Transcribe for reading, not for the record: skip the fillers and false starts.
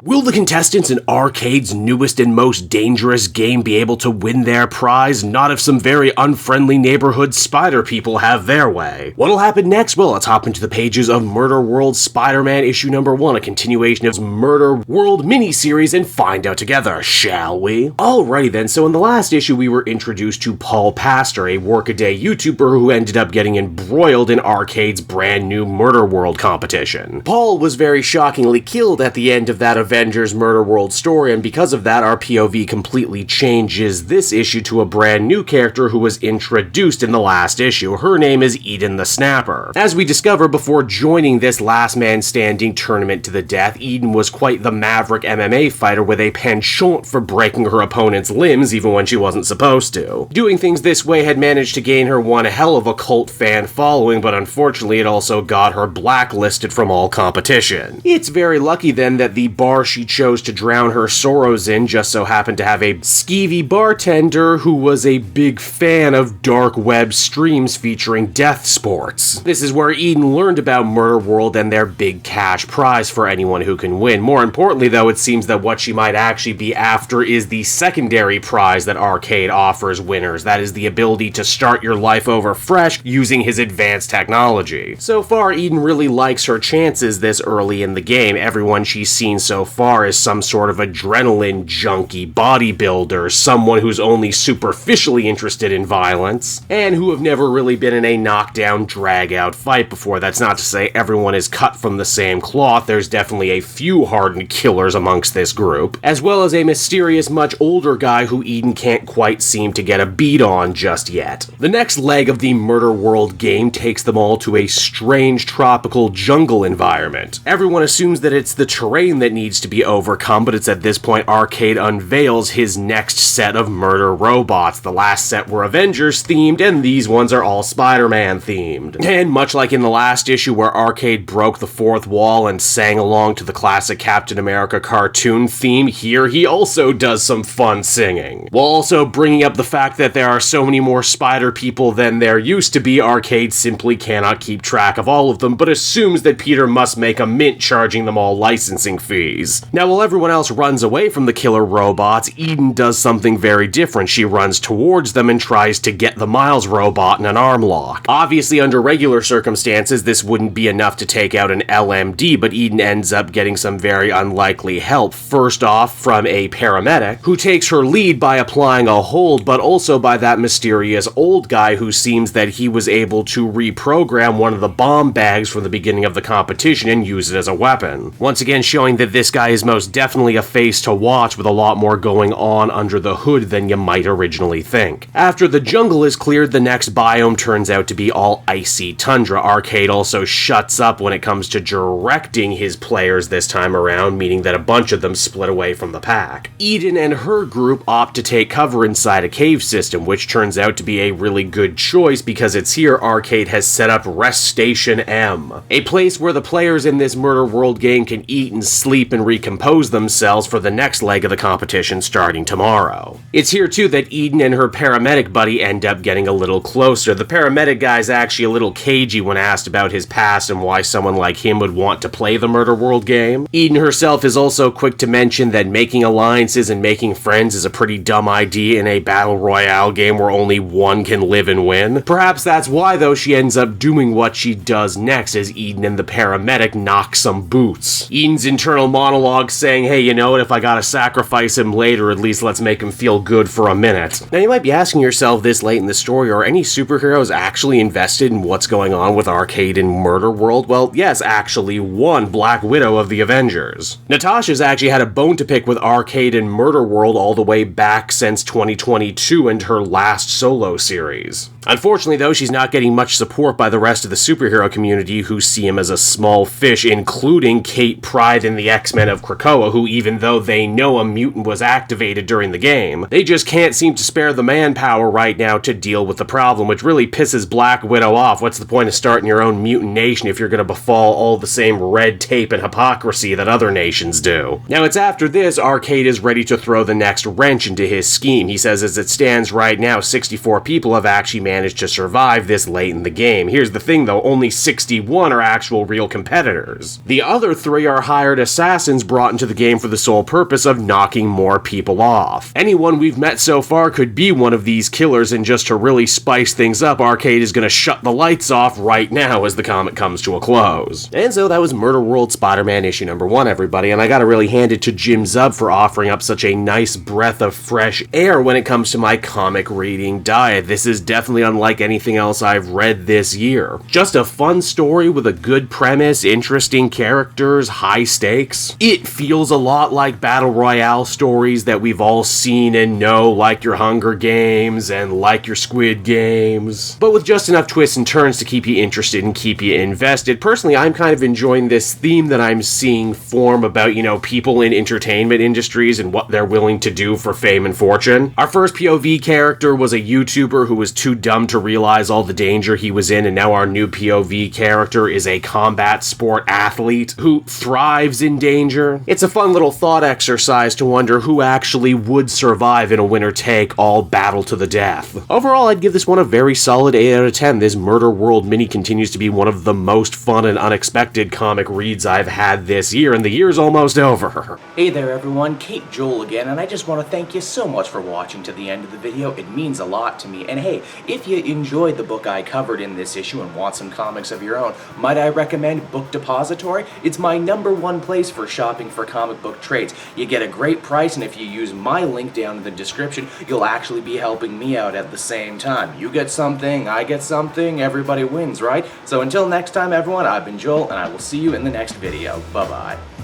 Will the contestants in Arcade's newest and most dangerous game be able to win their prize? Not if some very unfriendly neighborhood spider people have their way. What'll happen next? Well, let's hop into the pages of Murderworld Spider-Man issue number 1, a continuation of Murderworld miniseries, and find out together, shall we? Alrighty then, so in the last issue we were introduced to Paul Pastor, a workaday YouTuber who ended up getting embroiled in Arcade's brand new Murderworld competition. Paul was very shockingly killed at the end of that Avengers Murderworld story, and because of that, our POV completely changes this issue to a brand new character who was introduced in the last issue. Her name is Eden the Snapper. As we discover before joining this last man standing tournament to the death, Eden was quite the maverick MMA fighter with a penchant for breaking her opponent's limbs even when she wasn't supposed to. Doing things this way had managed to gain her one hell of a cult fan following, but unfortunately it also got her blacklisted from all competition. It's very lucky then that the bar she chose to drown her sorrows in just so happened to have a skeevy bartender who was a big fan of dark web streams featuring death sports. This is where Eden learned about Murderworld and their big cash prize for anyone who can win. More importantly though, it seems that what she might actually be after is the secondary prize that Arcade offers winners. That is the ability to start your life over fresh using his advanced technology. So far, Eden really likes her chances this early in the game. Everyone she's seen so far is some sort of adrenaline junkie, bodybuilder, someone who's only superficially interested in violence, and who have never really been in a knockdown, drag-out fight before. That's not to say everyone is cut from the same cloth. There's definitely a few hardened killers amongst this group, as well as a mysterious, much older guy who Eden can't quite seem to get a beat on just yet. The next leg of the Murderworld game takes them all to a strange tropical jungle environment. Everyone assumes that it's the terrain that needs to be overcome, but it's at this point Arcade unveils his next set of murder robots. The last set were Avengers themed, and these ones are all Spider-Man themed. And much like in the last issue where Arcade broke the fourth wall and sang along to the classic Captain America cartoon theme, here he also does some fun singing. While also bringing up the fact that there are so many more spider people than there used to be, Arcade simply cannot keep track of all of them, but assumes that Peter must make a mint charging them all licensing fees. Now, while everyone else runs away from the killer robots, Eden does something very different. She runs towards them and tries to get the Miles robot in an arm lock. Obviously, under regular circumstances, this wouldn't be enough to take out an LMD, but Eden ends up getting some very unlikely help. First off, from a paramedic, who takes her lead by applying a hold, but also by that mysterious old guy who seems that he was able to reprogram one of the bomb bags from the beginning of the competition and use it as a weapon. Once again, showing that this guy is most definitely a face to watch with a lot more going on under the hood than you might originally think. After the jungle is cleared, the next biome turns out to be all icy tundra. Arcade also shuts up when it comes to directing his players this time around, meaning that a bunch of them split away from the pack. Eden and her group opt to take cover inside a cave system, which turns out to be a really good choice because it's here Arcade has set up Rest Station M, a place where the players in this Murderworld game can eat and sleep and recompose themselves for the next leg of the competition starting tomorrow. It's here too that Eden and her paramedic buddy end up getting a little closer. The paramedic guy's actually a little cagey when asked about his past and why someone like him would want to play the Murderworld game. Eden herself is also quick to mention that making alliances and making friends is a pretty dumb idea in a battle royale game where only one can live and win. Perhaps that's why though she ends up doing what she does next as Eden and the paramedic knock some boots. Eden's internal monologue saying, hey, you know what, if I gotta sacrifice him later, at least let's make him feel good for a minute. Now you might be asking yourself this late in the story, are any superheroes actually invested in what's going on with Arcade and Murderworld? Well, yes, actually one, Black Widow of the Avengers. Natasha's actually had a bone to pick with Arcade and Murderworld all the way back since 2022 and her last solo series. Unfortunately though, she's not getting much support by the rest of the superhero community who see him as a small fish, including Kate Pryde and the X-Men of Krakoa, who even though they know a mutant was activated during the game, they just can't seem to spare the manpower right now to deal with the problem, which really pisses Black Widow off. What's the point of starting your own mutant nation if you're gonna befall all the same red tape and hypocrisy that other nations do? Now it's after this, Arcade is ready to throw the next wrench into his scheme. He says as it stands right now, 64 people have actually managed managed to survive this late in the game. Here's the thing though, only 61 are actual real competitors. The other 3 are hired assassins brought into the game for the sole purpose of knocking more people off. Anyone we've met so far could be one of these killers, and just to really spice things up, Arcade is gonna shut the lights off right now as the comic comes to a close. And so that was Murderworld Spider-Man issue number 1, everybody, and I gotta really hand it to Jim Zub for offering up such a nice breath of fresh air when it comes to my comic reading diet. This is definitely unlike anything else I've read this year. Just a fun story with a good premise, interesting characters, high stakes. It feels a lot like Battle Royale stories that we've all seen and know, like your Hunger Games and like your Squid Games, but with just enough twists and turns to keep you interested and keep you invested. Personally, I'm kind of enjoying this theme that I'm seeing form about, people in entertainment industries and what they're willing to do for fame and fortune. Our first POV character was a YouTuber who was too dumb to realize all the danger he was in, and now our new POV character is a combat sport athlete who thrives in danger. It's a fun little thought exercise to wonder who actually would survive in a winner-take-all battle to the death. Overall, I'd give this one a very solid 8 out of 10. This Murder World mini continues to be one of the most fun and unexpected comic reads I've had this year, and the year's almost over. Hey there everyone, Kate Joel again, and I just want to thank you so much for watching to the end of the video. It means a lot to me. And hey, if you enjoyed the book I covered in this issue and want some comics of your own, might I recommend Book Depository? It's my #1 place for shopping for comic book trades. You get a great price, and if you use my link down in the description, you'll actually be helping me out at the same time. You get something, I get something, everybody wins, right? So until next time everyone, I've been Joel, and I will see you in the next video. Bye-bye.